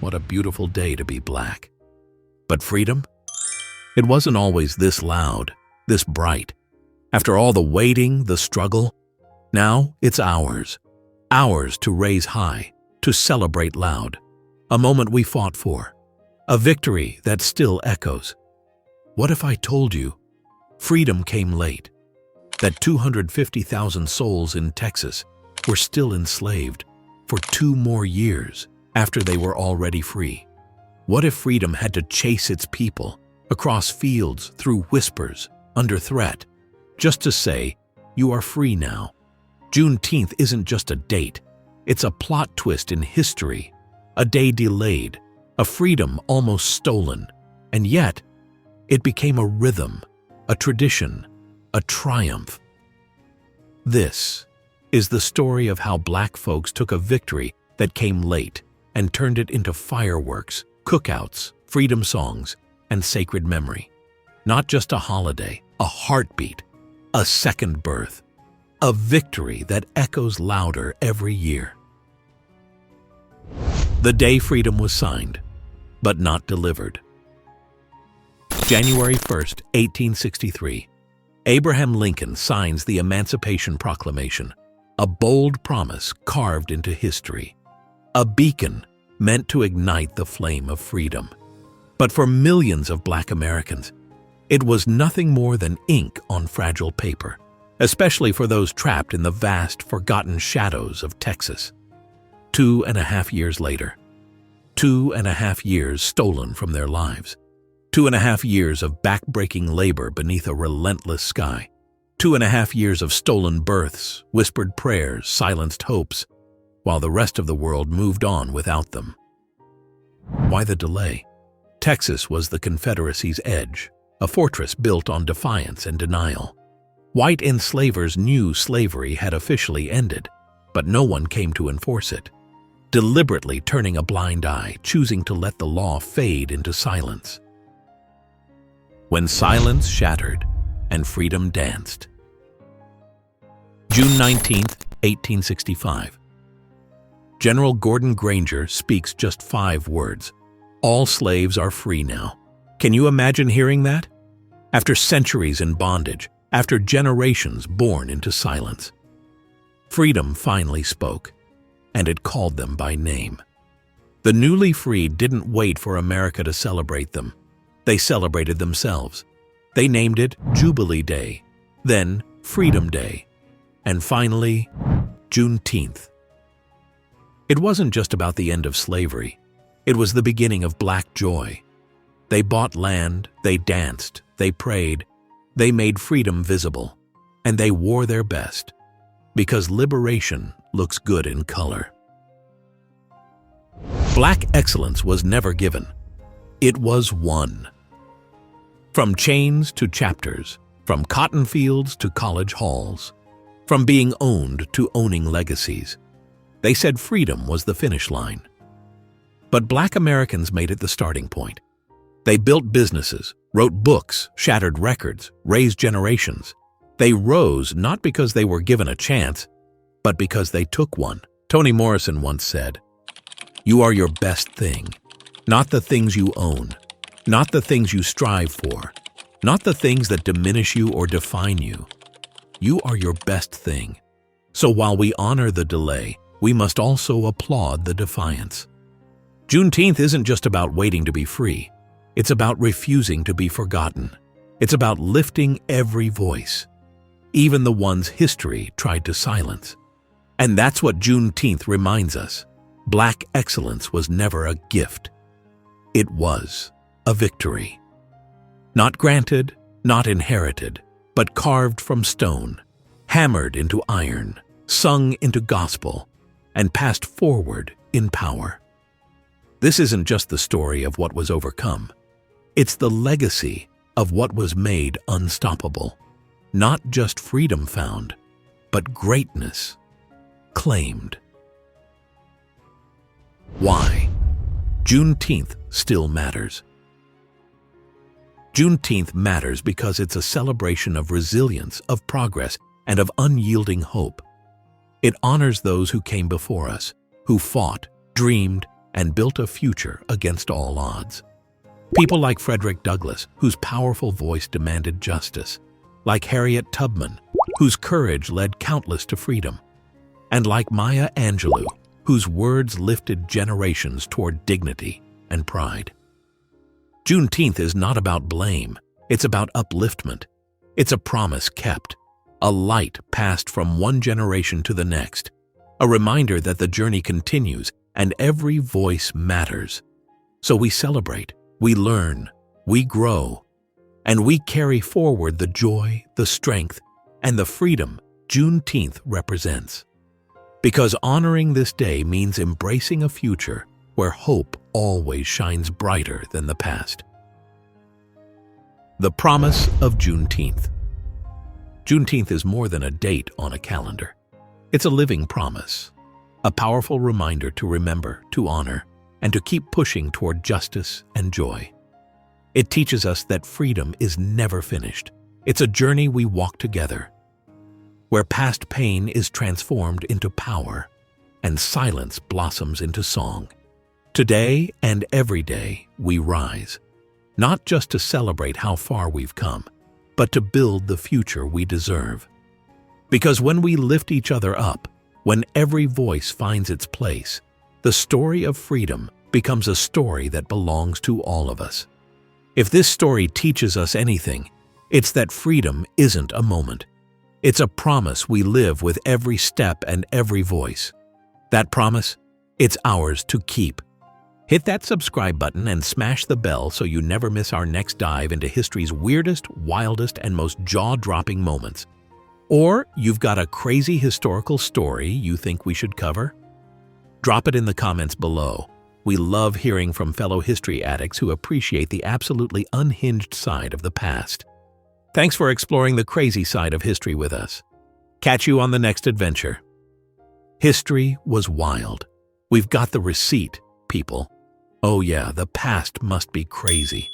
what a beautiful day to be black. But freedom? It wasn't always this loud, this bright. After all the waiting, the struggle, now it's ours. Ours to raise high, to celebrate loud. A moment we fought for. A victory that still echoes. What if I told you freedom came late? That 250,000 souls in Texas were still enslaved for 2 more years after they were already free? What if freedom had to chase its people across fields, through whispers, under threat, just to say, you are free now? Juneteenth isn't just a date, it's a plot twist in history, a day delayed, a freedom almost stolen, and yet it became a rhythm, a tradition, a triumph. This is the story of how black folks took a victory that came late and turned it into fireworks, cookouts, freedom songs, and sacred memory. Not just a holiday, a heartbeat, a second birth, a victory that echoes louder every year. The day freedom was signed, but not delivered. January 1st, 1863, Abraham Lincoln signs the Emancipation Proclamation, a bold promise carved into history, a beacon meant to ignite the flame of freedom. But for millions of black Americans, it was nothing more than ink on fragile paper, especially for those trapped in the vast, forgotten shadows of Texas. 2.5 years later, 2.5 years stolen from their lives, 2.5 years of back-breaking labor beneath a relentless sky, 2.5 years of stolen births, whispered prayers, silenced hopes, while the rest of the world moved on without them. Why the delay? Texas was the Confederacy's edge, a fortress built on defiance and denial. White enslavers knew slavery had officially ended, but no one came to enforce it, deliberately turning a blind eye, choosing to let the law fade into silence. When silence shattered and freedom danced. June 19th, 1865. General Gordon Granger speaks just 5 words. All slaves are free now. Can you imagine hearing that? After centuries in bondage, after generations born into silence. Freedom finally spoke, and it called them by name. The newly freed didn't wait for America to celebrate them. They celebrated themselves. They named it Jubilee Day, then Freedom Day, and finally, Juneteenth. It wasn't just about the end of slavery. It was the beginning of black joy. They bought land, they danced, they prayed, they made freedom visible, and they wore their best, because liberation looks good in color. Black excellence was never given. It was won. From chains to chapters, from cotton fields to college halls, from being owned to owning legacies. They said freedom was the finish line. But black Americans made it the starting point. They built businesses, wrote books, shattered records, raised generations. They rose not because they were given a chance, but because they took one. Toni Morrison once said, "You are your best thing, not the things you own, not the things you strive for, not the things that diminish you or define you. You are your best thing." So while we honor the delay, we must also applaud the defiance. Juneteenth isn't just about waiting to be free. It's about refusing to be forgotten. It's about lifting every voice, even the ones history tried to silence. And that's what Juneteenth reminds us. Black excellence was never a gift. It was a victory. Not granted, not inherited, but carved from stone, hammered into iron, sung into gospel, and passed forward in power. This isn't just the story of what was overcome. It's the legacy of what was made unstoppable. Not just freedom found, but greatness claimed. Why? Juneteenth still matters. Juneteenth matters because it's a celebration of resilience, of progress, and of unyielding hope. It honors those who came before us, who fought, dreamed, and built a future against all odds. People like Frederick Douglass, whose powerful voice demanded justice, like Harriet Tubman, whose courage led countless to freedom, and like Maya Angelou, whose words lifted generations toward dignity and pride. Juneteenth is not about blame, it's about upliftment. It's a promise kept, a light passed from one generation to the next, a reminder that the journey continues and every voice matters. So we celebrate, we learn, we grow, and we carry forward the joy, the strength, and the freedom Juneteenth represents. Because honoring this day means embracing a future where hope always shines brighter than the past. The promise of Juneteenth. Juneteenth is more than a date on a calendar. It's a living promise, a powerful reminder to remember, to honor, and to keep pushing toward justice and joy. It teaches us that freedom is never finished. It's a journey we walk together, where past pain is transformed into power and silence blossoms into song. Today and every day we rise, not just to celebrate how far we've come, but to build the future we deserve. Because when we lift each other up, when every voice finds its place, the story of freedom becomes a story that belongs to all of us. If this story teaches us anything, it's that freedom isn't a moment. It's a promise we live with every step and every voice. That promise, it's ours to keep. Hit that subscribe button and smash the bell so you never miss our next dive into history's weirdest, wildest, and most jaw-dropping moments. Or you've got a crazy historical story you think we should cover? Drop it in the comments below. We love hearing from fellow history addicts who appreciate the absolutely unhinged side of the past. Thanks for exploring the crazy side of history with us. Catch you on the next adventure. History was wild. We've got the receipt, people. Oh yeah, the past must be crazy.